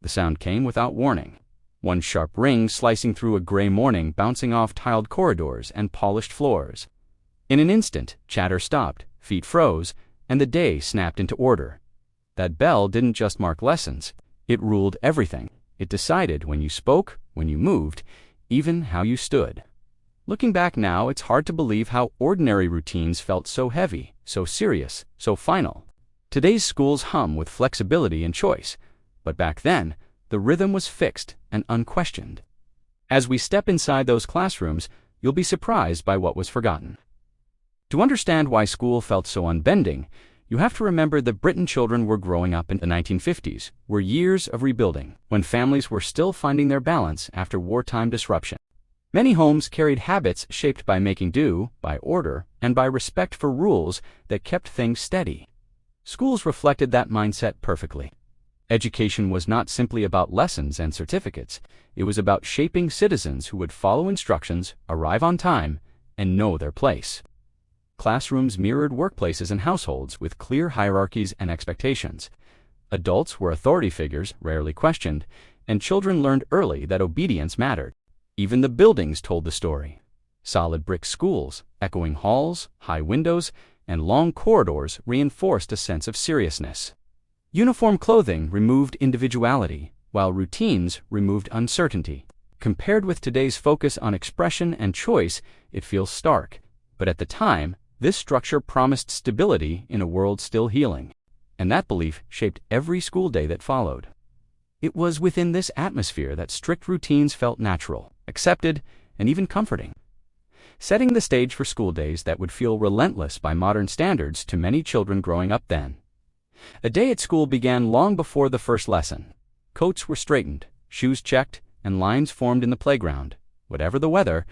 The sound came without warning. One sharp ring slicing through a gray morning, bouncing off tiled corridors and polished floors. In an instant, chatter stopped, feet froze, and the day snapped into order. That bell didn't just mark lessons. It ruled everything. It decided when you spoke, when you moved, even how you stood. Looking back now, it's hard to believe how ordinary routines felt so heavy, so serious, so final. Today's schools hum with flexibility and choice, but back then, the rhythm was fixed and unquestioned. As we step inside those classrooms, you'll be surprised by what was forgotten. To understand why school felt so unbending, you have to remember that Britain children were growing up in the 1950s, were years of rebuilding, when families were still finding their balance after wartime disruption. Many homes carried habits shaped by making do, by order, and by respect for rules that kept things steady. Schools reflected that mindset perfectly. Education was not simply about lessons and certificates. It was about shaping citizens who would follow instructions, arrive on time, and know their place. Classrooms mirrored workplaces and households with clear hierarchies and expectations. Adults were authority figures, rarely questioned, and children learned early that obedience mattered. Even the buildings told the story. Solid brick schools, echoing halls, high windows, and long corridors reinforced a sense of seriousness. Uniform clothing removed individuality, while routines removed uncertainty. Compared with today's focus on expression and choice, it feels stark. But at the time, this structure promised stability in a world still healing, and that belief shaped every school day that followed. It was within this atmosphere that strict routines felt natural, accepted, and even comforting, setting the stage for school days that would feel relentless by modern standards to many children growing up then. A day at school began long before the first lesson. Coats were straightened, shoes checked, and lines formed in the playground. Whatever the weather,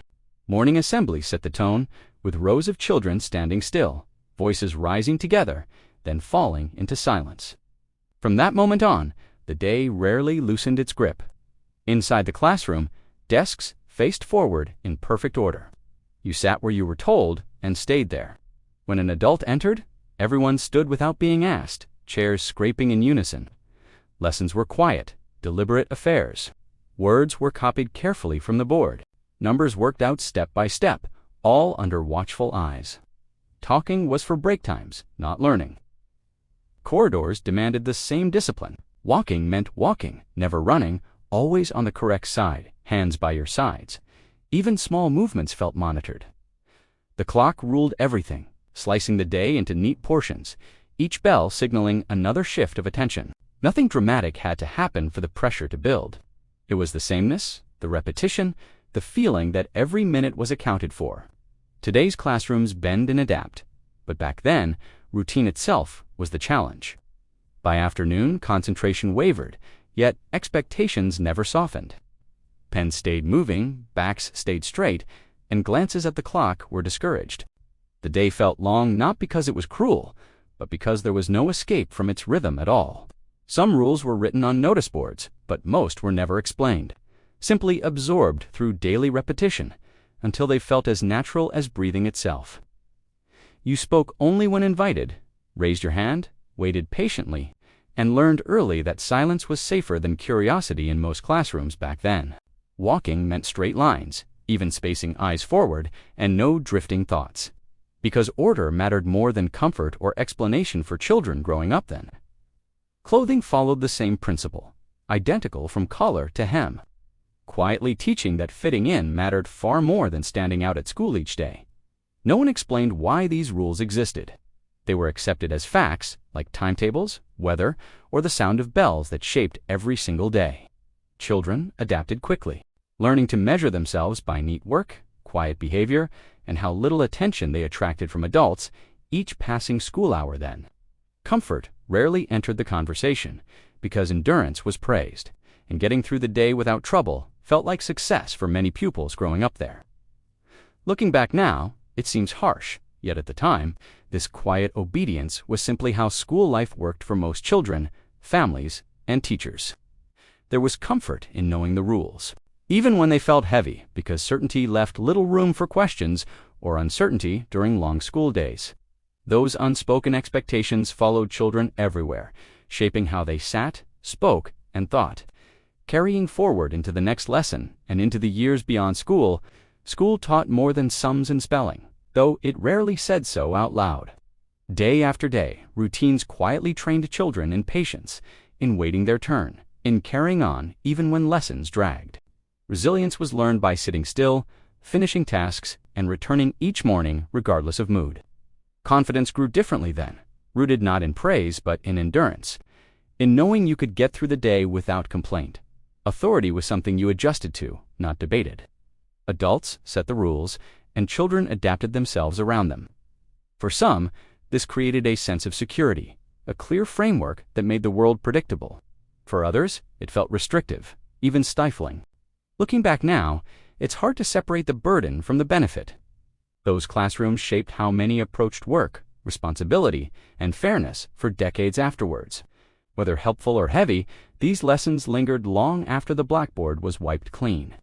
morning assembly set the tone, with rows of children standing still, voices rising together, then falling into silence. From that moment on, the day rarely loosened its grip. Inside the classroom, desks faced forward in perfect order. You sat where you were told and stayed there. When an adult entered, everyone stood without being asked, chairs scraping in unison. Lessons were quiet, deliberate affairs. Words were copied carefully from the board. Numbers worked out step by step, all under watchful eyes. Talking was for break times, not learning. Corridors demanded the same discipline. Walking meant walking, never running, always on the correct side, hands by your sides. Even small movements felt monitored. The clock ruled everything, slicing the day into neat portions, each bell signaling another shift of attention. Nothing dramatic had to happen for the pressure to build. It was the sameness, the repetition, the feeling that every minute was accounted for. Today's classrooms bend and adapt, but back then, routine itself was the challenge. By afternoon, concentration wavered, yet expectations never softened. Pens stayed moving, backs stayed straight, and glances at the clock were discouraged. The day felt long not because it was cruel, but because there was no escape from its rhythm at all. Some rules were written on notice boards, but most were never explained, simply absorbed through daily repetition, until they felt as natural as breathing itself. You spoke only when invited, raised your hand, waited patiently, and learned early that silence was safer than curiosity in most classrooms back then. Walking meant straight lines, even spacing eyes forward, and no drifting thoughts. Because order mattered more than comfort or explanation for children growing up then. Clothing followed the same principle, identical from collar to hem, quietly teaching that fitting in mattered far more than standing out at school each day. No one explained why these rules existed. They were accepted as facts, like timetables, weather, or the sound of bells that shaped every single day. Children adapted quickly, learning to measure themselves by neat work, quiet behavior, and how little attention they attracted from adults each passing school hour then. Comfort rarely entered the conversation, because endurance was praised, and getting through the day without trouble felt like success for many pupils growing up there. Looking back now, it seems harsh, yet at the time, this quiet obedience was simply how school life worked for most children, families, and teachers. There was comfort in knowing the rules, even when they felt heavy, because certainty left little room for questions or uncertainty during long school days. Those unspoken expectations followed children everywhere, shaping how they sat, spoke, and thought. Carrying forward into the next lesson and into the years beyond school, school taught more than sums and spelling, though it rarely said so out loud. Day after day, routines quietly trained children in patience, in waiting their turn, in carrying on even when lessons dragged. Resilience was learned by sitting still, finishing tasks, and returning each morning regardless of mood. Confidence grew differently then, rooted not in praise but in endurance, in knowing you could get through the day without complaint. Authority was something you adjusted to, not debated. Adults set the rules, and children adapted themselves around them. For some, this created a sense of security, a clear framework that made the world predictable. For others, it felt restrictive, even stifling. Looking back now, it's hard to separate the burden from the benefit. Those classrooms shaped how many approached work, responsibility, and fairness for decades afterwards. Whether helpful or heavy, these lessons lingered long after the blackboard was wiped clean.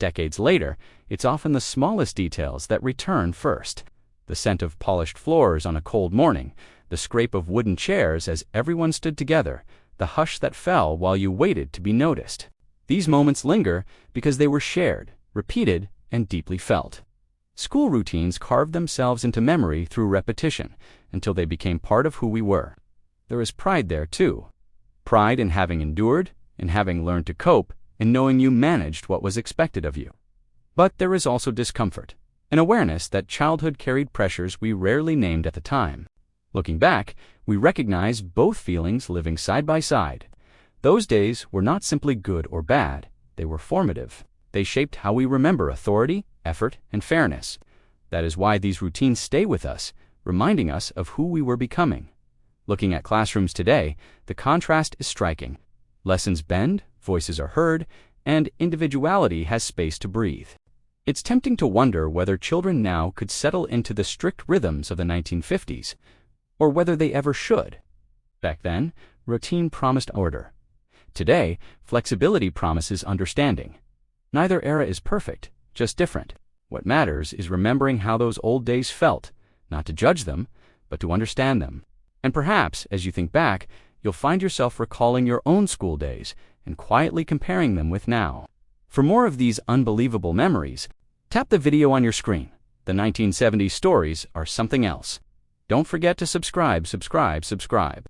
Decades later, it's often the smallest details that return first. The scent of polished floors on a cold morning, the scrape of wooden chairs as everyone stood together, the hush that fell while you waited to be noticed. These moments linger because they were shared, repeated, and deeply felt. School routines carved themselves into memory through repetition until they became part of who we were. There is pride there, too. Pride in having endured, in having learned to cope, in knowing you managed what was expected of you. But there is also discomfort, an awareness that childhood carried pressures we rarely named at the time. Looking back, we recognize both feelings living side by side. Those days were not simply good or bad, they were formative. They shaped how we remember authority, effort, and fairness. That is why these routines stay with us, reminding us of who we were becoming. Looking at classrooms today, the contrast is striking. Lessons bend, voices are heard, and individuality has space to breathe. It's tempting to wonder whether children now could settle into the strict rhythms of the 1950s, or whether they ever should. Back then, routine promised order. Today, flexibility promises understanding. Neither era is perfect, just different. What matters is remembering how those old days felt, not to judge them, but to understand them. And perhaps, as you think back, you'll find yourself recalling your own school days and quietly comparing them with now. For more of these unbelievable memories, tap the video on your screen. The 1970s stories are something else. Don't forget to subscribe.